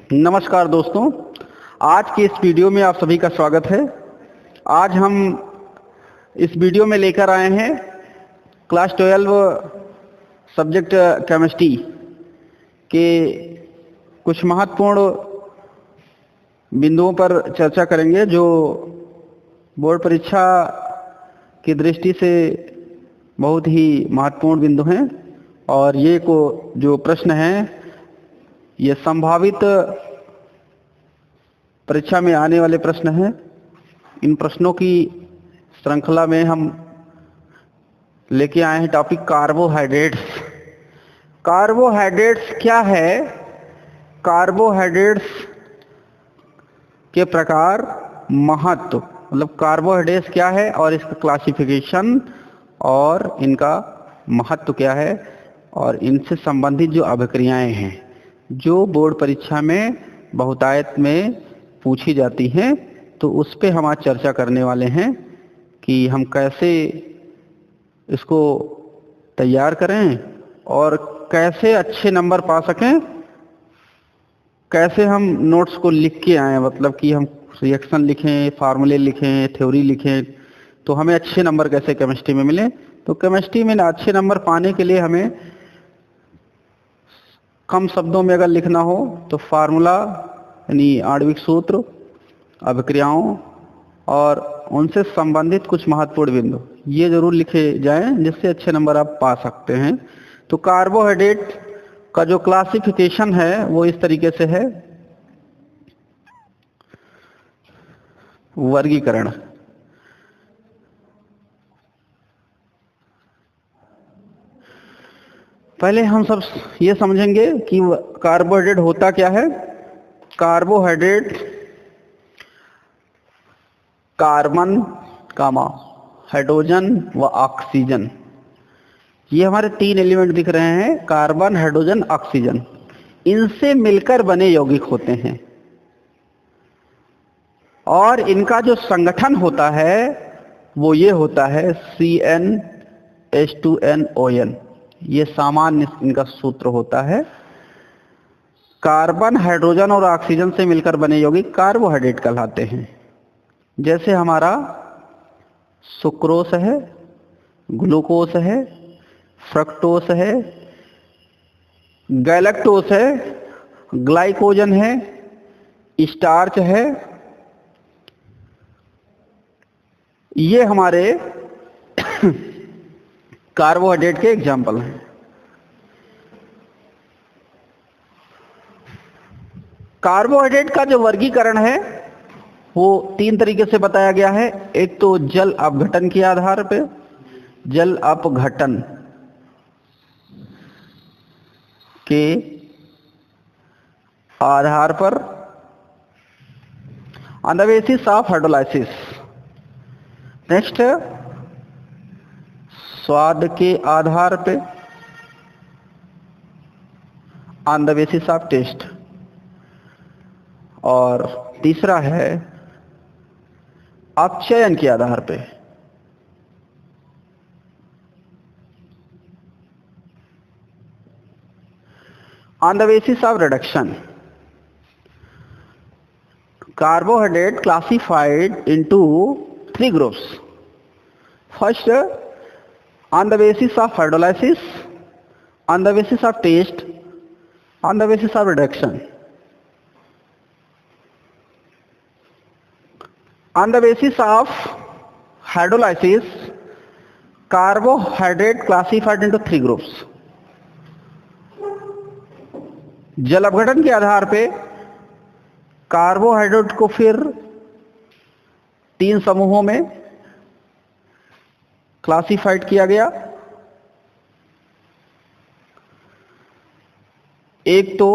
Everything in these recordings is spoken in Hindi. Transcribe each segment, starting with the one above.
नमस्कार दोस्तों, आज के इस वीडियो में आप सभी का स्वागत है। आज हम इस वीडियो में लेकर आए हैं क्लास 12 सब्जेक्ट केमिस्ट्री के कुछ महत्वपूर्ण बिंदुओं पर चर्चा करेंगे जो बोर्ड परीक्षा की दृष्टि से बहुत ही महत्वपूर्ण बिंदु हैं। और ये जो प्रश्न हैं ये संभावित परीक्षा में आने वाले प्रश्न हैं। इन प्रश्नों की श्रृंखला में हम लेके आए हैं टॉपिक कार्बोहाइड्रेट्स। कार्बोहाइड्रेट्स क्या है? कार्बोहाइड्रेट्स के प्रकार, महत्व, मतलब कार्बोहाइड्रेट्स क्या है और इसका क्लासिफिकेशन और इनका महत्व क्या है और इनसे संबंधित जो अभिक्रियाएं हैं जो बोर्ड परीक्षा में बहुतायत में पूछी जाती हैं, तो उस पे हम आज चर्चा करने वाले हैं कि हम कैसे इसको तैयार करें और कैसे अच्छे नंबर पा सकें, कैसे हम नोट्स को लिख के आएँ, मतलब कि हम रिएक्शन लिखें, फार्मूले लिखें, थ्योरी लिखें, तो हमें अच्छे नंबर कैसे केमिस्ट्री में मिलें। तो केमिस्ट्री में अच्छे नंबर पाने के लिए हमें कम शब्दों में अगर लिखना हो तो फार्मूला यानी आणविक सूत्र, अभिक्रियाओं और उनसे संबंधित कुछ महत्वपूर्ण बिंदु ये जरूर लिखे जाएं जिससे अच्छे नंबर आप पा सकते हैं। तो कार्बोहाइड्रेट का जो क्लासिफिकेशन है वो इस तरीके से है। वर्गीकरण, पहले हम सब ये समझेंगे कि कार्बोहाइड्रेट होता क्या है। कार्बोहाइड्रेट कार्बन, हाइड्रोजन व ऑक्सीजन, ये हमारे तीन एलिमेंट दिख रहे हैं, कार्बन, हाइड्रोजन, ऑक्सीजन, इनसे मिलकर बने यौगिक होते हैं। और इनका जो संगठन होता है वो ये होता है CnH2nOn, ये सामान्य इनका सूत्र होता है। कार्बन, हाइड्रोजन और ऑक्सीजन से मिलकर बने यौगिक कार्बोहाइड्रेट कहलाते हैं। जैसे हमारा सुक्रोस है, ग्लूकोस है, फ्रक्टोस है, गैलेक्टोस है, ग्लाइकोजन है, स्टार्च है, ये हमारे कार्बोहाइड्रेट के एग्जाम्पल हैं। कार्बोहाइड्रेट का जो वर्गीकरण है वो तीन तरीके से बताया गया है। एक तो जल अपघटन के आधार पे, जल अपघटन के आधार पर, on the basis of hydrolysis. Next, स्वाद के आधार पे, on the basis of taste. और तीसरा है अपचयन के आधार पे। On the basis of reduction. Carbohydrate classified into 3 groups. First, on the basis of hydrolysis, on the basis of taste, on the basis of reduction. On the basis of hydrolysis, carbohydrate classified into 3 groups. जल अपघटन के आधार पे कार्बोहाइड्रेट को फिर 3 समूहों में क्लासिफाइड किया गया। एक तो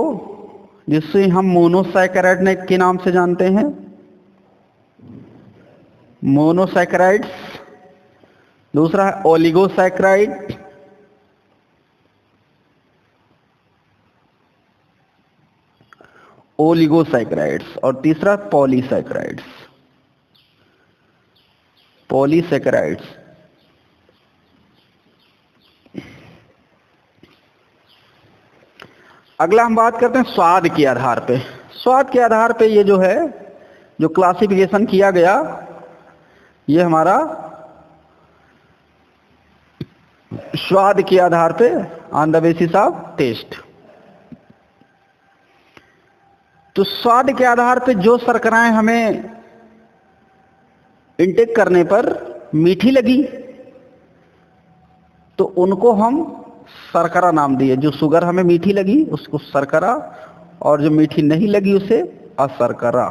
जिसे हम मोनोसैकेराइड के नाम से जानते हैं, मोनोसैकेराइड्स। दूसरा है ओलिगोसैकेराइड, ओलिगोसैकेराइड्स, और तीसरा पॉलीसैकेराइड्स, पॉलीसैकेराइड्स। अगला हम बात करते हैं स्वाद के आधार पे। स्वाद के आधार पे ये जो है, जो क्लासिफिकेशन किया गया, ये हमारा स्वाद के आधार पे, on the basis of taste. तो स्वाद के आधार पे जो शर्कराएं हमें इनटेक करने पर मीठी लगी तो उनको हम शर्करा नाम दिए। जो शुगर हमें मीठी लगी उसको शर्करा, और जो मीठी नहीं लगी उसे अशर्करा,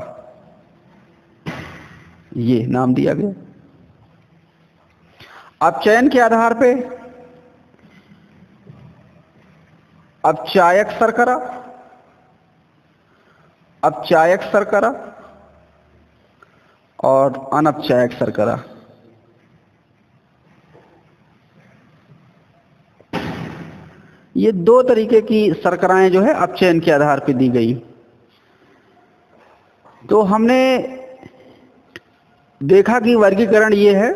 ये नाम दिया गया। अपचयन के आधार पे अपचायक शर्करा, अपचायक शर्करा और अनपचायक शर्करा। ये दो तरीके की शर्कराएं जो है अपचयन के आधार पर दी गई। तो हमने देखा कि वर्गीकरण ये है।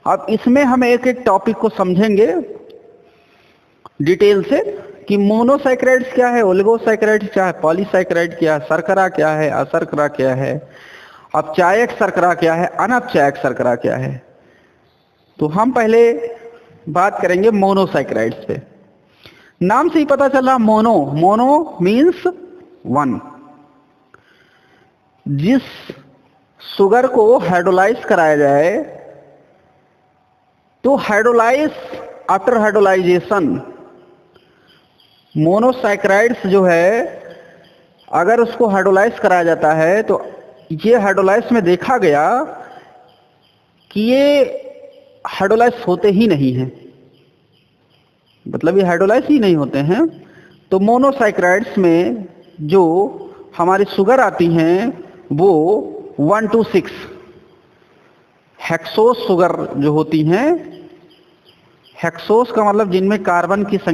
अब इसमें हम एक एक टॉपिक को समझेंगे डिटेल से कि मोनोसैकेराइड्स क्या है, ओलिगोसैकेराइड्स क्या है, पॉलीसैकेराइड क्या है, शर्करा क्या है, अशर्करा क्या है, अपचायक शर्करा क्या है, अनपचायक शर्करा क्या है। तो हम पहले बात करेंगे मोनोसैकेराइड्स पे। नाम से ही पता चला, मोनो, मोनो मीन्स वन। जिस शुगर को हाइड्रोलाइज कराया जाए तो हाइड्रोलाइज, आफ्टर हाइड्रोलाइजेशन मोनोसैकेराइड्स जो है, अगर उसको हाइड्रोलाइज कराया जाता है तो ये हाइड्रोलाइज में देखा गया कि ये हाइड्रोलाइज होते ही नहीं हैं, मतलब ये हाइड्रोलाइज ही नहीं होते हैं। तो मोनोसैकेराइड्स में जो हमारी शुगर आती हैं वो 1 to 6 हेक्सोस शुगर जो होती हैं। हेक्सोस का मतलब जिनमें कार्बन की संख्या